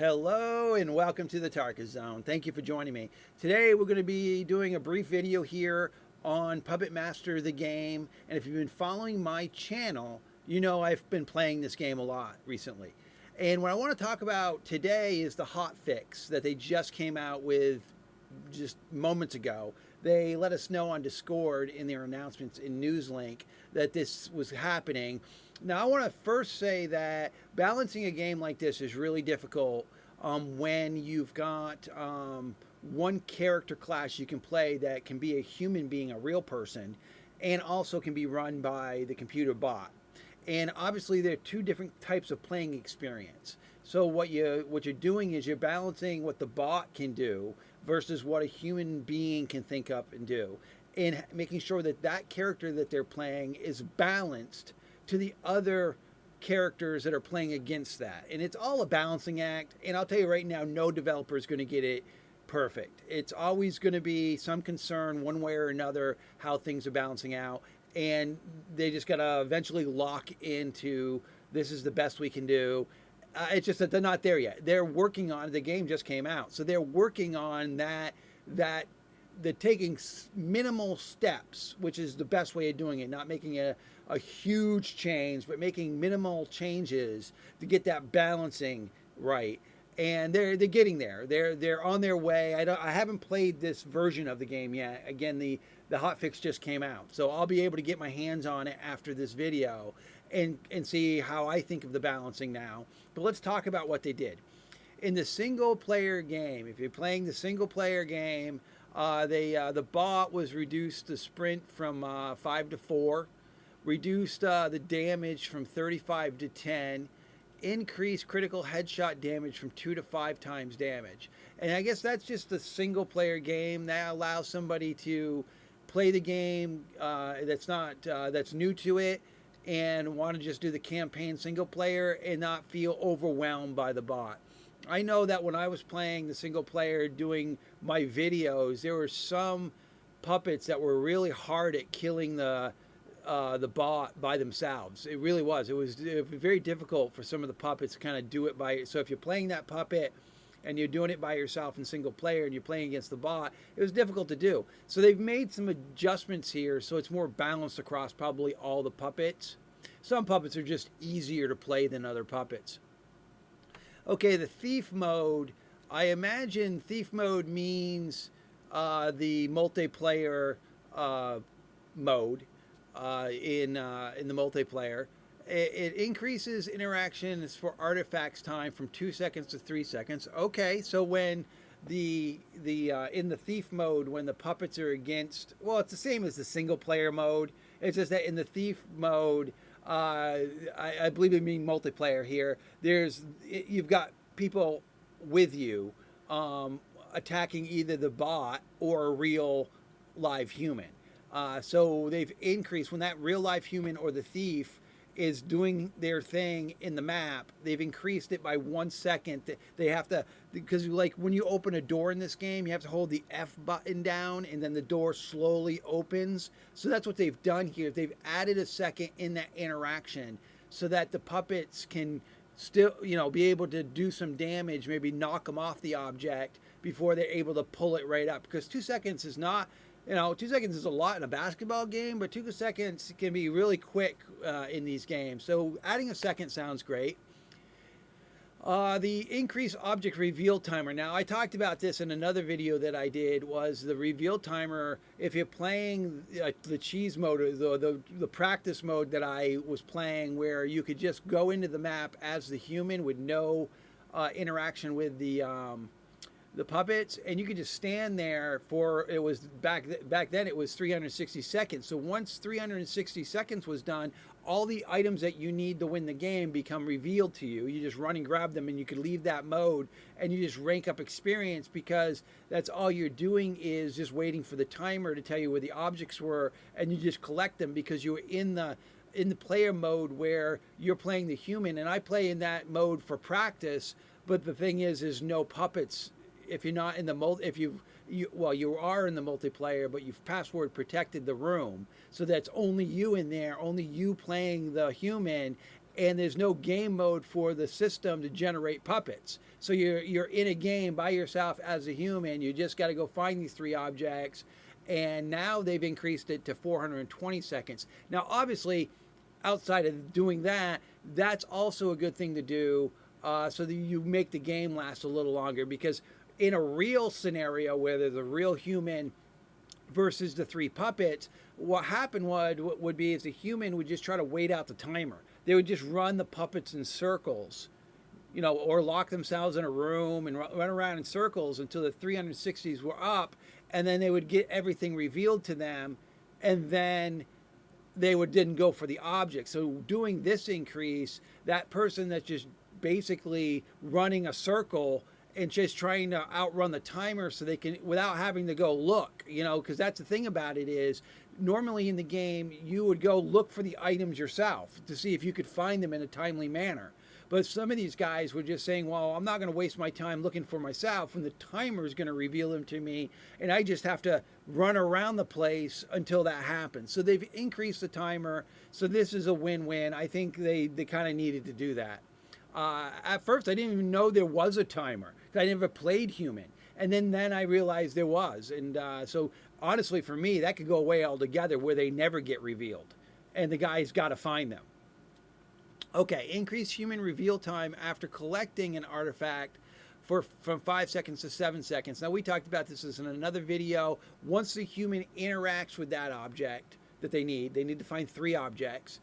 Hello and welcome to the Tarka Zone. Thank you for joining me. Today we're going to be doing a brief video here on Puppet Master the game. And if you've been following my channel, you know I've been playing this game a lot recently. And what I want to talk about today is the hot fix that they just came out with just moments ago. They let us know on Discord in their announcements in Newslink that this was happening. Now, I want to first say that balancing a game like this is really difficult when you've got one character class you can play that can be a human being, a real person, and also can be run by the computer bot. And obviously, there are two different types of playing experience. So what you're doing is you're balancing what the bot can do versus what a human being can think up and do, and making sure that that character that they're playing is balanced to the other characters that are playing against that. And it's all a balancing act. And I'll tell you right now, no developer is going to get it perfect. It's always going to be some concern one way or another how things are balancing out. And they just got to eventually lock into this is the best we can do. It's just that they're not there yet. They're working on it. The game just came out. So they're working on that they're taking minimal steps, which is the best way of doing it, not making a huge change, but making minimal changes to get that balancing right. And they're getting there. They're on their way. I haven't played this version of the game yet. Again, the hotfix just came out, so I'll be able to get my hands on it after this video and see how I think of the balancing now. But let's talk about what they did in the single player game. If you're playing the single player game, the bot was reduced the sprint from 5 to 4, reduced the damage from 35 to 10, increased critical headshot damage from 2 to 5 times damage. And I guess that's just a single player game that allows somebody to play the game that's new to it and want to just do the campaign single player and not feel overwhelmed by the bot. I know that when I was playing the single player doing my videos, there were some puppets that were really hard at killing the bot by themselves. It really was. It was very difficult for some of the puppets to kind of do it by. So if you're playing that puppet and you're doing it by yourself in single player and you're playing against the bot, it was difficult to do. So they've made some adjustments here so it's more balanced across probably all the puppets. Some puppets are just easier to play than other puppets. Okay, the thief mode. I imagine thief mode means the multiplayer mode in the multiplayer. It increases interactions for artifacts time from 2 seconds to 3 seconds. Okay, so when in the thief mode, when the puppets are against, well, it's the same as the single player mode. It's just that in the thief mode, I believe it means multiplayer here. You've got people with you attacking either the bot or a real live human. So they've increased when that real live human or the thief is doing their thing in the map. They've increased it by 1 second. They have to, because like when you open a door in this game, you have to hold the F button down and then the door slowly opens. So that's what they've done here. They've added a second in that interaction so that the puppets can still, be able to do some damage, maybe knock them off the object before they're able to pull it right up. Because 2 seconds is not, 2 seconds is a lot in a basketball game, but 2 seconds can be really quick in these games. So adding a second sounds great. The increased object reveal timer. Now, I talked about this in another video that I did, was the reveal timer. If you're playing the cheese mode, or the practice mode that I was playing, where you could just go into the map as the human with no interaction with the puppets, and you could just stand there for, it was back then it was 360 seconds. So once 360 seconds was done, all the items that you need to win the game become revealed to you. You just run and grab them, and you could leave that mode and you just rank up experience, because that's all you're doing is just waiting for the timer to tell you where the objects were, and you just collect them because you were in the player mode where you're playing the human. And I play in that mode for practice, but the thing is no puppets. If you're not in the you are in the multiplayer, but you've password protected the room, so that's only you in there, only you playing the human, and there's no game mode for the system to generate puppets. So you're in a game by yourself as a human. You just got to go find these 3 objects, and now they've increased it to 420 seconds. Now, obviously, outside of doing that, that's also a good thing to do, so that you make the game last a little longer. Because in a real scenario where there's a real human versus the 3 puppets, what happened would be is the human would just try to wait out the timer. They would just run the puppets in circles, or lock themselves in a room and run around in circles until the 360s were up, and then they would get everything revealed to them, and then they didn't go for the object. So doing this increase, that person that's just basically running a circle and just trying to outrun the timer so they can, without having to go look, because that's the thing about it is, normally in the game, you would go look for the items yourself to see if you could find them in a timely manner. But some of these guys were just saying, well, I'm not going to waste my time looking for myself when the timer is going to reveal them to me, and I just have to run around the place until that happens. So they've increased the timer, so this is a win-win. I think they kind of needed to do that. At first, I didn't even know there was a timer. I never played human. And then I realized there was. And so honestly, for me, that could go away altogether where they never get revealed. And the guy's got to find them. Okay, increase human reveal time after collecting an artifact from 5 seconds to 7 seconds. Now, we talked about this in another video. Once the human interacts with that object that they need to find 3 objects.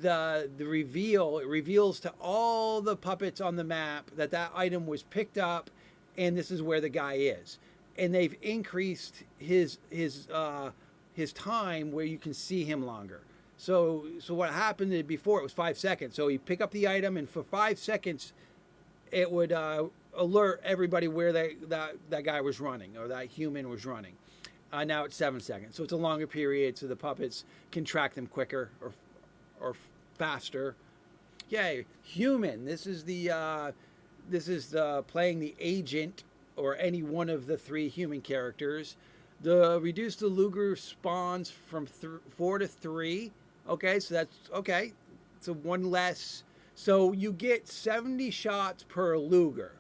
The reveal, it reveals to all the puppets on the map that item was picked up, and this is where the guy is. And they've increased his time where you can see him longer. So what happened before, it was 5 seconds. So you pick up the item, and for 5 seconds, it would alert everybody where that guy was running, or that human was running. Now it's 7 seconds. So it's a longer period, so the puppets can track them quicker or faster. Yay, human. This is the playing the agent or any one of the 3 human characters. Reduce the Luger spawns from 4 to 3. Okay, so that's okay. So 1 less. So you get 70 shots per Luger.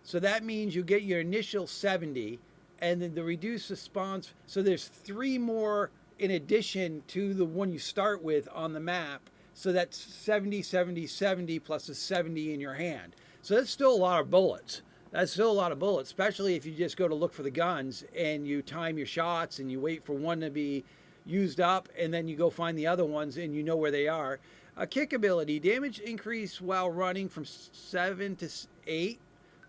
So that means you get your initial 70, and then the reduce the spawns. So there's 3 more in addition to the one you start with on the map. So that's 70, 70, 70 plus a 70 in your hand. So that's still a lot of bullets. That's still a lot of bullets, especially if you just go to look for the guns and you time your shots and you wait for one to be used up, and then you go find the other ones and you know where they are. Kick ability, damage increase while running from 7 to 8.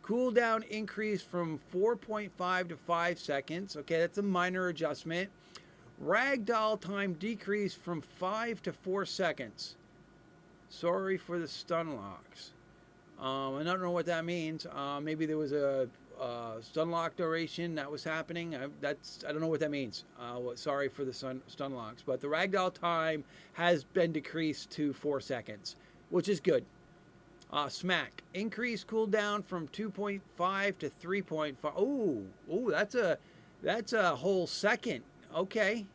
Cooldown increase from 4.5 to 5 seconds. Okay, that's a minor adjustment. Ragdoll time decrease from 5 to 4 seconds. Sorry for the stun locks. I don't know what that means. Maybe there was a stun lock duration that was happening. I don't know what that means. Sorry for the stun locks. But the ragdoll time has been decreased to 4 seconds, which is good. Smack. Increase cooldown from 2.5 to 3.5. Oh, that's a whole second. Okay.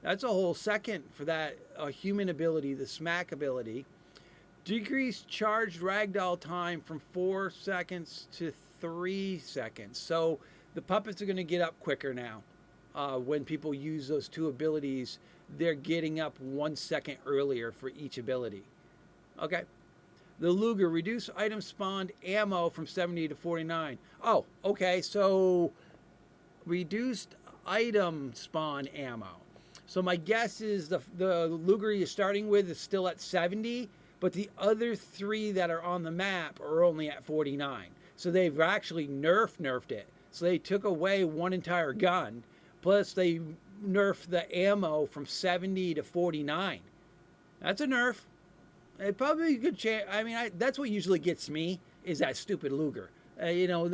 That's a whole second for that human ability, the smack ability. Decrease charged ragdoll time from 4 seconds to 3 seconds. So the puppets are going to get up quicker now. When people use those 2 abilities, they're getting up 1 second earlier for each ability. Okay. The Luger, reduce item spawned ammo from 70 to 49. Oh, okay. So reduced item spawn ammo. So my guess is the Luger you're starting with is still at 70, but the other 3 that are on the map are only at 49. So they've actually nerfed it. So they took away 1 entire gun, plus they nerfed the ammo from 70 to 49. That's a nerf. It probably a good chance. I mean, that's what usually gets me, is that stupid Luger.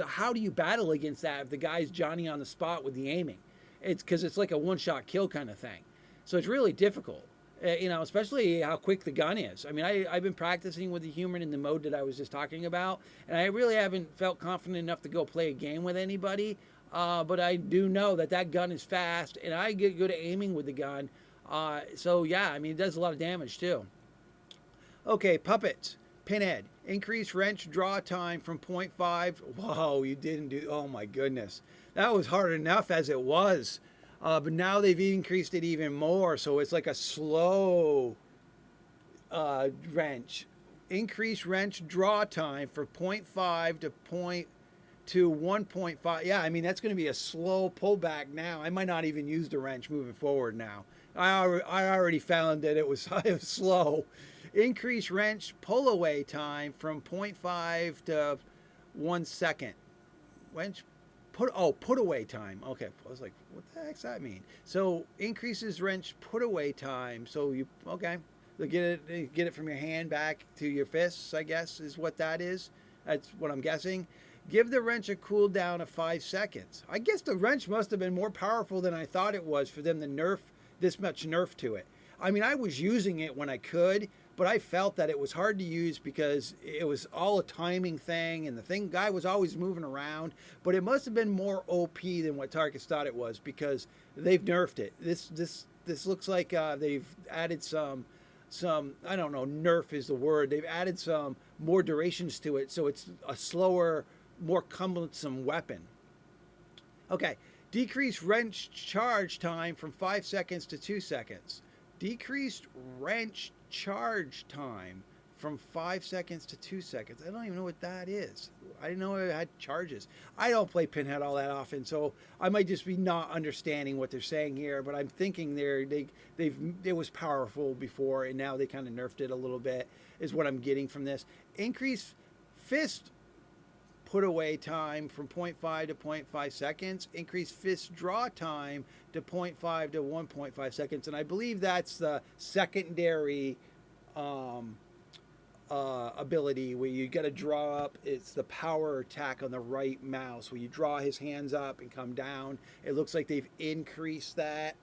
How do you battle against that if the guy's Johnny on the spot with the aiming? It's because it's like a one-shot kill kind of thing. So it's really difficult, especially how quick the gun is. I mean, I've been practicing with the human in the mode that I was just talking about, and I really haven't felt confident enough to go play a game with anybody. But I do know that gun is fast, and I get good at aiming with the gun. So, yeah, I mean, it does a lot of damage, too. Okay, puppets. Pinhead. Increase wrench draw time from point 0.5. Whoa, you didn't do. Oh my goodness. That was hard enough as it was. But now they've increased it even more. So it's like a slow wrench. Increase wrench draw time for point 0.5 to 1.5. Yeah, I mean, that's going to be a slow pullback now. I might not even use the wrench moving forward now. I already found that it was, it was slow. Increase wrench pull away time from 0.5 to 1 second. Wrench put away time. Okay, I was like, what the heck's that mean? So increases wrench put away time. So you get it from your hand back to your fists, I guess is what that is. That's what I'm guessing. Give the wrench a cooldown of 5 seconds. I guess the wrench must have been more powerful than I thought it was for them to nerf this much nerf to it. I mean, I was using it when I could, but I felt that it was hard to use because it was all a timing thing, and the guy was always moving around. But it must have been more OP than what Tarkus thought it was because they've nerfed it. This looks like they've added some I don't know, nerf is the word. They've added some more durations to it, so it's a slower, more cumbersome weapon. Okay, decrease wrench charge time from 5 seconds to 2 seconds. Decreased wrench charge time from 5 seconds to 2 seconds. I don't even know what that is. I didn't know it had charges. I don't play Pinhead all that often, so I might just be not understanding what they're saying here. But I'm thinking it was powerful before, and now they kind of nerfed it a little bit. Is what I'm getting from this. Increase fist put away time from 0.5 to 0.5 seconds. Increase fist draw time to 0.5 to 1.5 seconds, and I believe that's the secondary ability where you got to draw up. It's the power attack on the right mouse where you draw his hands up and come down. It looks like they've increased that.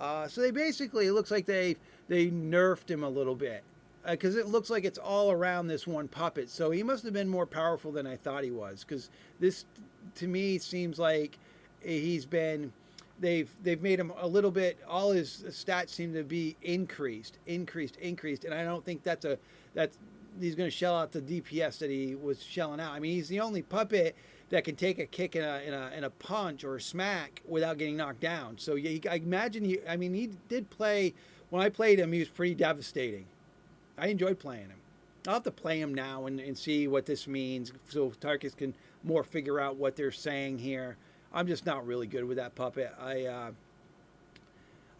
So they basically, it looks like they nerfed him a little bit because it looks like it's all around this one puppet. So he must have been more powerful than I thought he was, because this to me seems like he's been. They've made him a little bit. All his stats seem to be increased, and I don't think that's he's going to shell out the DPS that he was shelling out. I mean, he's the only puppet that can take a kick in a punch or a smack without getting knocked down. So I imagine he did play. When I played him, he was pretty devastating. I enjoyed playing him. I'll have to play him now and see what this means, so Tarkus can more figure out what they're saying here. I'm just not really good with that puppet.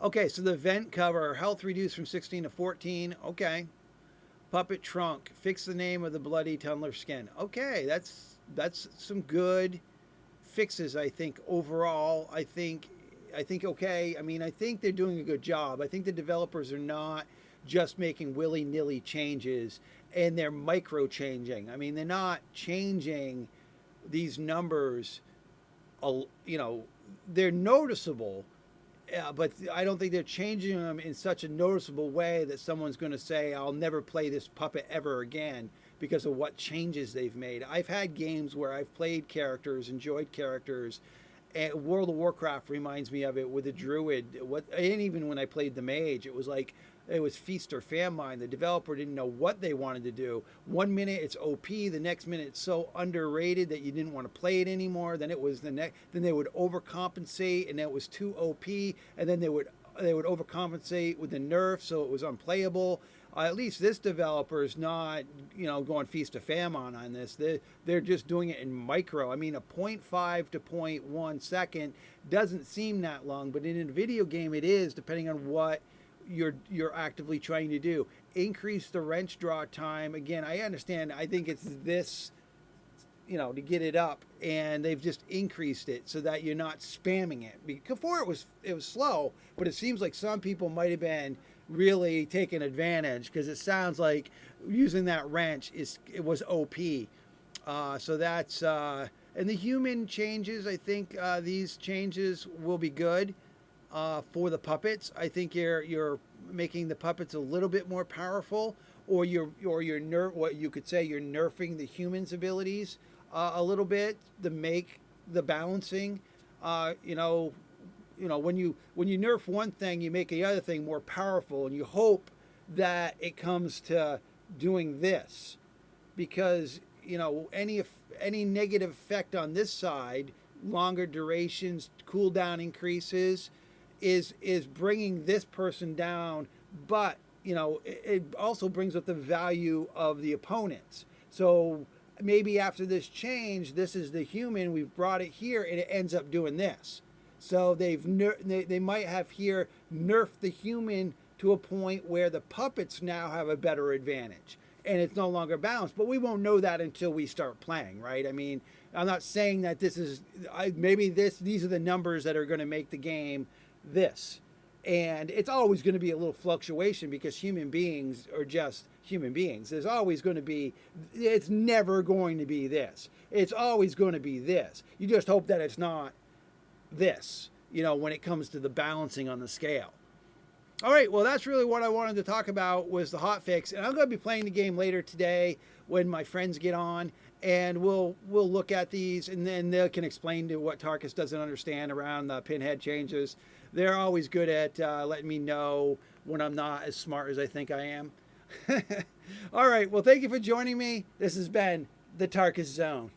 Okay, so the vent cover, health reduced from 16 to 14. Okay. Puppet trunk, fix the name of the bloody tunnel skin. Okay, that's some good fixes, I think, overall. I think okay. I mean, I think they're doing a good job. I think the developers are not just making willy-nilly changes, and they're micro-changing. I mean, they're not changing these numbers. They're noticeable, but I don't think they're changing them in such a noticeable way that someone's going to say, I'll never play this puppet ever again because of what changes they've made. I've had games where I've played characters, enjoyed characters, and World of Warcraft reminds me of it with the druid. And even when I played the mage, it was feast or famine. The developer didn't know what they wanted to do. 1 minute it's OP, the next minute it's so underrated that you didn't want to play it anymore. Then it was then they would overcompensate, and it was too OP, and then they would overcompensate with the nerf, so it was unplayable. At least this developer is not, going feast or famine on this. They're just doing it in micro. I mean, a 0.5 to 0.1 second doesn't seem that long, but in a video game it is, depending on what you're actively trying to do. Increase the wrench draw time. Again, I understand. I think it's this, to get it up, and they've just increased it so that you're not spamming it. Before it was slow, but it seems like some people might have been really taking advantage, because it sounds like using that wrench it was OP. So that's and the human changes. I think these changes will be good. For the puppets, I think you're making the puppets a little bit more powerful, or you're what you could say you're nerfing the humans' abilities a little bit to make the balancing. When you nerf one thing, you make the other thing more powerful, and you hope that it comes to doing this, because any negative effect on this side, longer durations, cooldown increases, is bringing this person down. But it also brings up the value of the opponents. So maybe after this change, this is the human, we've brought it here, and it ends up doing this. So they might have here nerfed the human to a point where the puppets now have a better advantage, and it's no longer balanced. But we won't know that until we start playing, right? I mean, I'm not saying that this is these are the numbers that are going to make the game this. And it's always going to be a little fluctuation, because human beings are just human beings. There's always going to be, it's never going to be this. It's always going to be this. You just hope that it's not this, when it comes to the balancing on the scale. All right, well, that's really what I wanted to talk about, was the hotfix. And I'm going to be playing the game later today when my friends get on, and we'll look at these, and then they can explain to what Tarkus doesn't understand around the pinhead changes. They're always good at letting me know when I'm not as smart as I think I am. All right, well, thank you for joining me. This has been the Tarkus Zone.